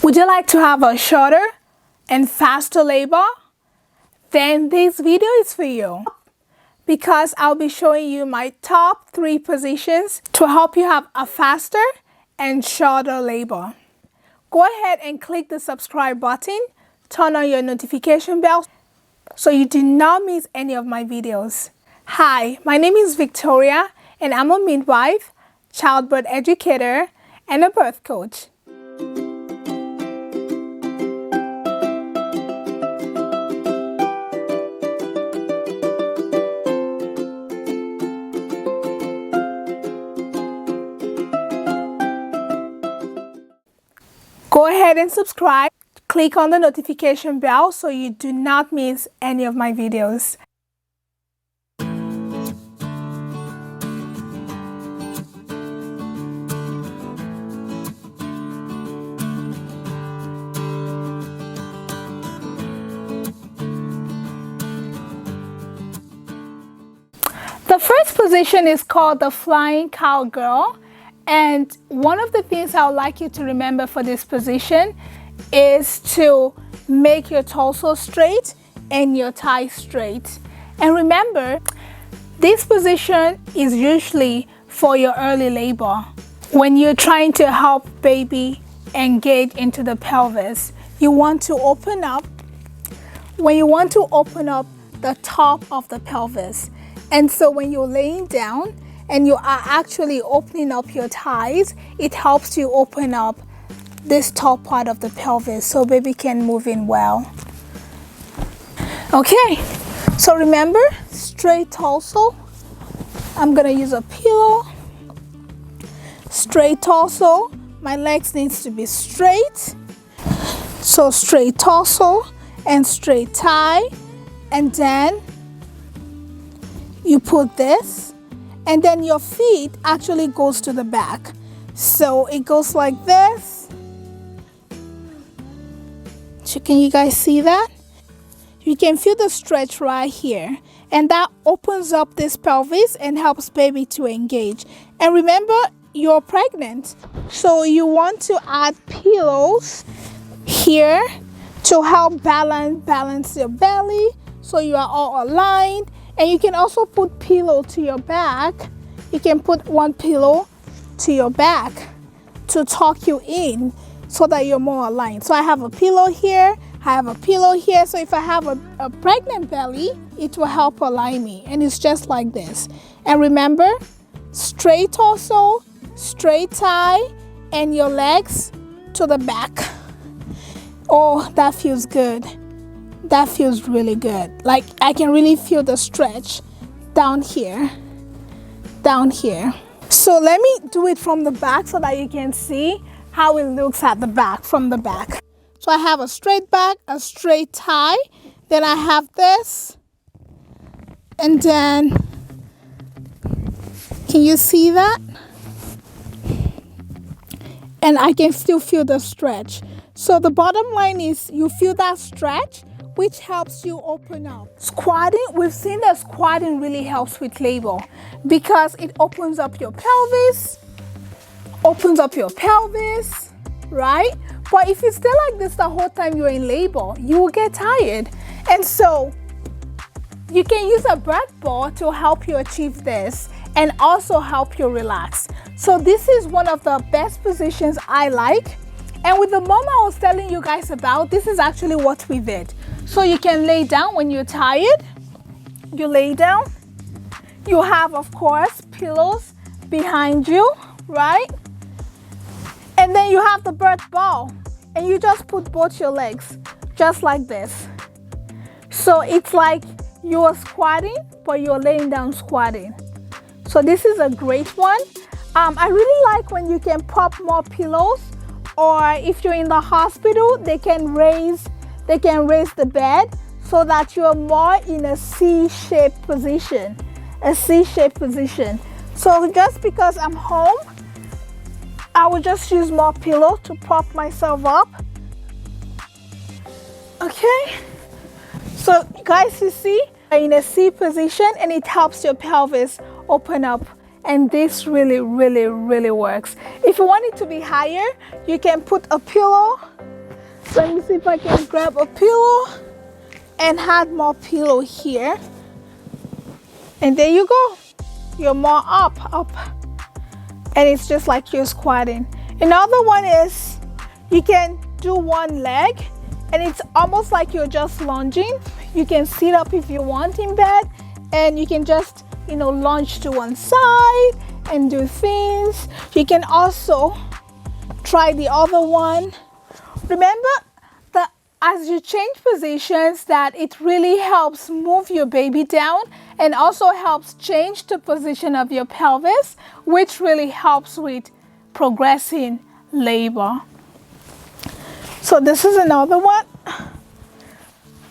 Would you like to have a shorter and faster labor? Then this video is for you, because I'll be showing you my top 3 positions to help you have a faster and shorter labor. Go ahead and click the subscribe button, turn on your notification bell so you do not miss any of my videos. Hi, my name is Victoria and I'm a midwife, childbirth educator, and a birth coach. Go ahead and subscribe. Click on the notification bell so you do not miss any of my videos. The first position is called the flying cowgirl. And one of the things I would like you to remember for this position is to make your torso straight and your thighs straight. And remember, this position is usually for your early labor. When you're trying to help baby engage into the pelvis, you want to open up, the top of the pelvis. And so when you're laying down, and you are actually opening up your thighs, it helps you open up this top part of the pelvis so baby can move in well. Okay, so remember, straight torso. I'm gonna use a pillow. Straight torso. My legs needs to be straight. So straight torso and straight thigh. And then you put this. And then your feet actually goes to the back. So it goes like this. So can you guys see that? You can feel the stretch right here. And that opens up this pelvis and helps baby to engage. And remember, you're pregnant. So you want to add pillows here to help balance your belly so you are all aligned. And you can also put pillow to your back. You can put one pillow to your back to tuck you in so that you're more aligned. So I have a pillow here, I have a pillow here. So if I have a pregnant belly, it will help align me. And it's just like this. And remember, straight torso, straight thigh, and your legs to the back. Oh, that feels good. That feels really good. Like I can really feel the stretch down here. So let me do it from the back so that you can see how it looks at the back, from the back. So I have a straight back, a straight thigh. Then I have this. And then, can you see that? And I can still feel the stretch. So the bottom line is you feel that stretch, which helps you open up. Squatting, we've seen that squatting really helps with labor because it opens up your pelvis, right? But if you stay like this the whole time you're in labor, you will get tired. And so you can use a birth ball to help you achieve this and also help you relax. So this is one of the best positions I like. And with the mom I was telling you guys about, this is actually what we did. So you can lay down when you're tired. You lay down. You have, of course, pillows behind you, right? And then you have the birth ball. And you just put both your legs, just like this. So it's like you're squatting, but you're laying down squatting. So this is a great one. I really like when you can pop more pillows, or if you're in the hospital, they can raise the bed so that you're more in a C-shaped position. So just because I'm home, I will just use more pillow to prop myself up. Okay. So guys, you see, in a C position, and it helps your pelvis open up. And this really works. If you want it to be higher, you can put a pillow Let me see if I can grab a pillow and add more pillow here. And there you go. You're more up. And it's just like you're squatting. Another one is you can do one leg and it's almost like you're just lunging. You can sit up if you want in bed, and you can just, you know, lunge to one side and do things. You can also try the other one. Remember that as you change positions, that it really helps move your baby down and also helps change the position of your pelvis, which really helps with progressing labor. So this is another one.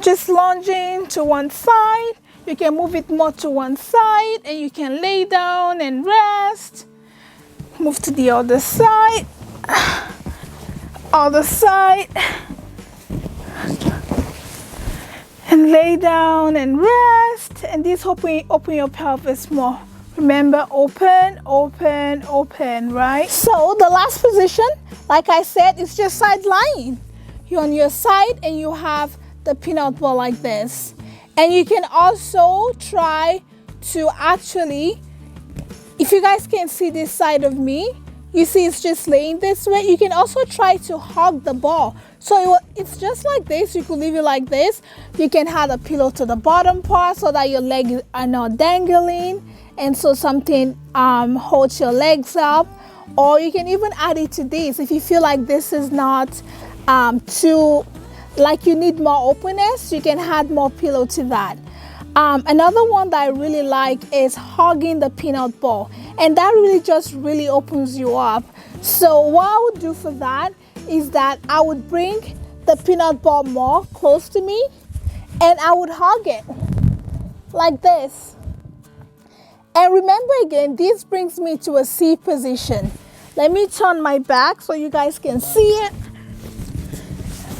Just lunging to one side. You can move it more to one side and you can lay down and rest. Move to the other side. Other side. And lay down and rest. And this open your pelvis more. Remember, open, open, open, right? So the last position, like I said, is just side lying. You're on your side and you have the peanut ball like this. And you can also try to actually, if you guys can see this side of me, you see it's just laying this way. You can also try to hug the ball. So it's just like this. You could leave it like this. You can add a pillow to the bottom part so that your legs are not dangling. And so something holds your legs up. Or you can even add it to this if you feel like this is not too, like you need more openness, you can add more pillow to that. Another one that I really like is hugging the peanut ball, and that really just really opens you up. So what I would do for that is that I would bring the peanut ball more close to me and I would hug it like this. And remember again, this brings me to a C position. Let me turn my back so you guys can see it.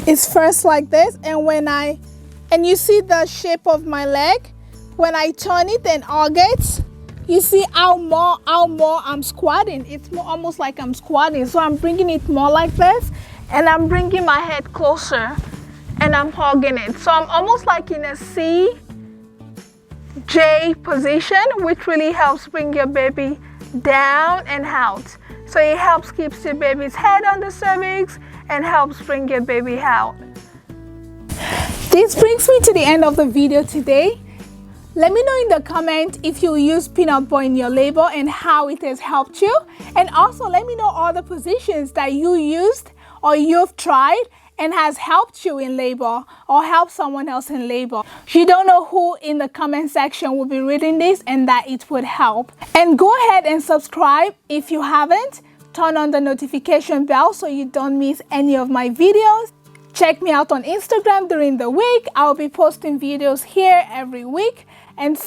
It's first like this, and you see the shape of my leg. When I turn it and hug it, you see how more I'm squatting. It's more almost like I'm squatting. So I'm bringing it more like this, and I'm bringing my head closer, and I'm hugging it. So I'm almost like in a C, J position, which really helps bring your baby down and out. So it helps keeps your baby's head on the cervix and helps bring your baby out. This brings me to the end of the video today. Let me know in the comment if you use peanut ball in your labor and how it has helped you. And also let me know all the positions that you used or you've tried and has helped you in labor or helped someone else in labor. You don't know who in the comment section will be reading this and that it would help. And go ahead and subscribe if you haven't. Turn on the notification bell so you don't miss any of my videos. Check me out on Instagram during the week. I'll be posting videos here every week. And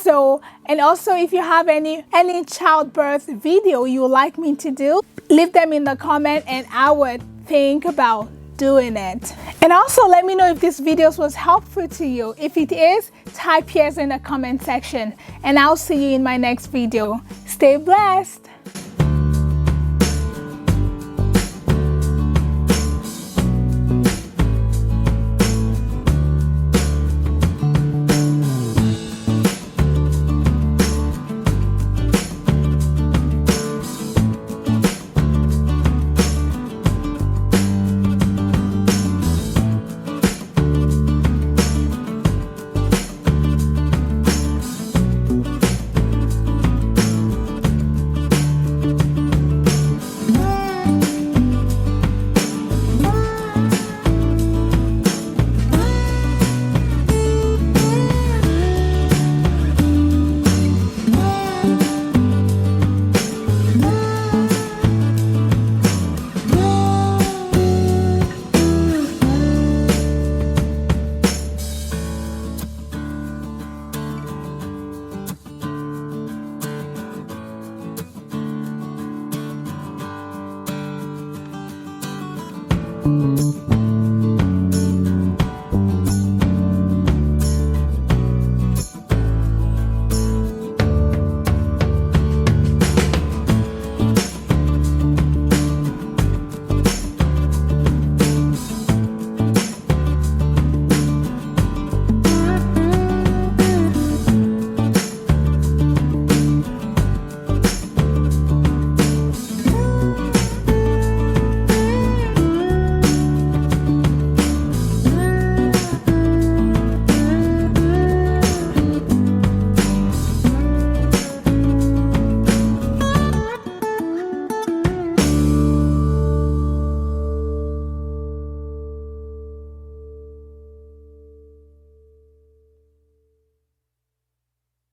also if you have any childbirth video you would like me to do, leave them in the comment and I would think about doing it. And also let me know if this video was helpful to you. If it is, type yes in the comment section and I'll see you in my next video. Stay blessed.